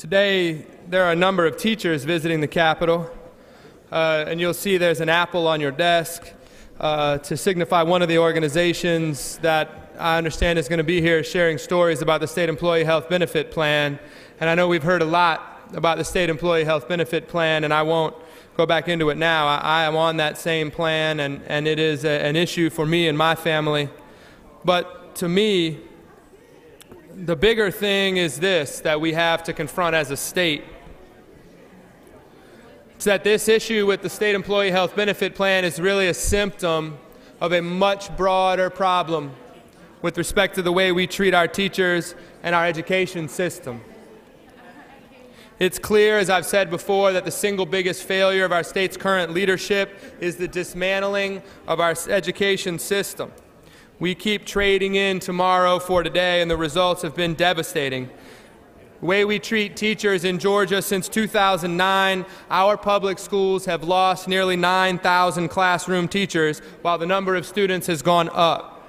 Today, there are a number of teachers visiting the Capitol, and you'll see there's an apple on your desk to signify one of the organizations that I understand is going to be here sharing stories about the State Employee Health Benefit Plan. And I know we've heard a lot about the State Employee Health Benefit Plan, and I won't go back into it now. I am on that same plan, and it is an issue for me and my family. But to me, the bigger thing is this that we have to confront as a state. It's that this issue with the State Employee Health Benefit Plan is really a symptom of a much broader problem with respect to the way we treat our teachers and our education system. It's clear, as I've said before, that the single biggest failure of our state's current leadership is the dismantling of our education system. We keep trading in tomorrow for today, and the results have been devastating. The way we treat teachers in Georgia since 2009, our public schools have lost nearly 9,000 classroom teachers, while the number of students has gone up.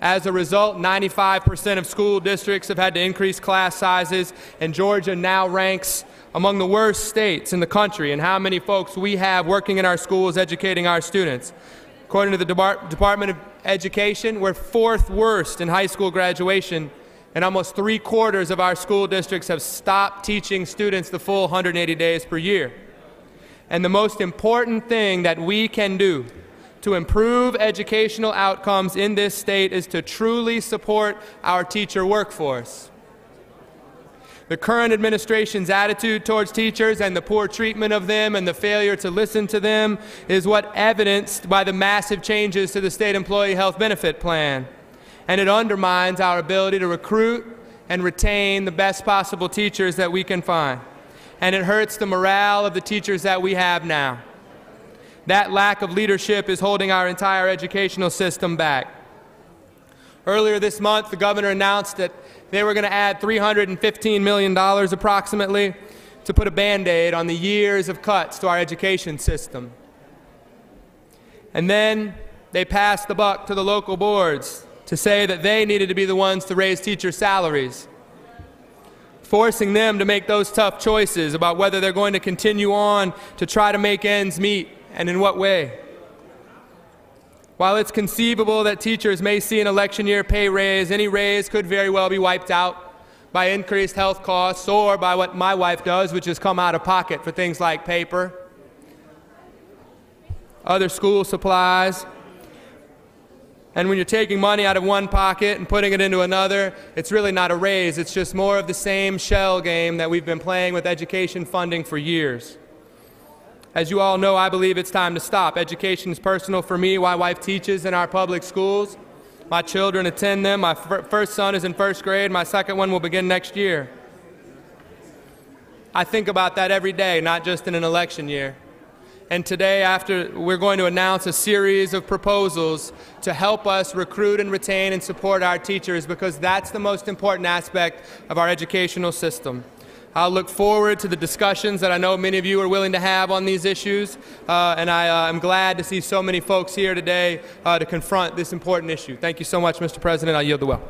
As a result, 95% of school districts have had to increase class sizes, and Georgia now ranks among the worst states in the country in how many folks we have working in our schools educating our students. According to the Department of Education, we're fourth worst in high school graduation, and almost 3/4 of our school districts have stopped teaching students the full 180 days per year. And the most important thing that we can do to improve educational outcomes in this state is to truly support our teacher workforce. The current administration's attitude towards teachers and the poor treatment of them and the failure to listen to them is what evidenced by the massive changes to the State Employee Health Benefit Plan. And it undermines our ability to recruit and retain the best possible teachers that we can find. And it hurts the morale of the teachers that we have now. That lack of leadership is holding our entire educational system back. Earlier this month, the governor announced that they were going to add $315 million approximately to put a Band-Aid on the years of cuts to our education system. And then they passed the buck to the local boards to say that they needed to be the ones to raise teacher salaries, forcing them to make those tough choices about whether they're going to continue on to try to make ends meet and in what way. While it's conceivable that teachers may see an election year pay raise, any raise could very well be wiped out by increased health costs or by what my wife does, which is come out of pocket for things like paper, other school supplies. And when you're taking money out of one pocket and putting it into another, it's really not a raise. It's just more of the same shell game that we've been playing with education funding for years. As you all know, I believe it's time to stop. Education is personal for me. My wife teaches in our public schools. My children attend them. My first son is in first grade. My second one will begin next year. I think about that every day, not just in an election year. And today, we're going to announce a series of proposals to help us recruit and retain and support our teachers, because that's the most important aspect of our educational system. I'll look forward to the discussions that I know many of you are willing to have on these issues, and I'm glad to see so many folks here today to confront this important issue. Thank you so much, Mr. President. I yield the well.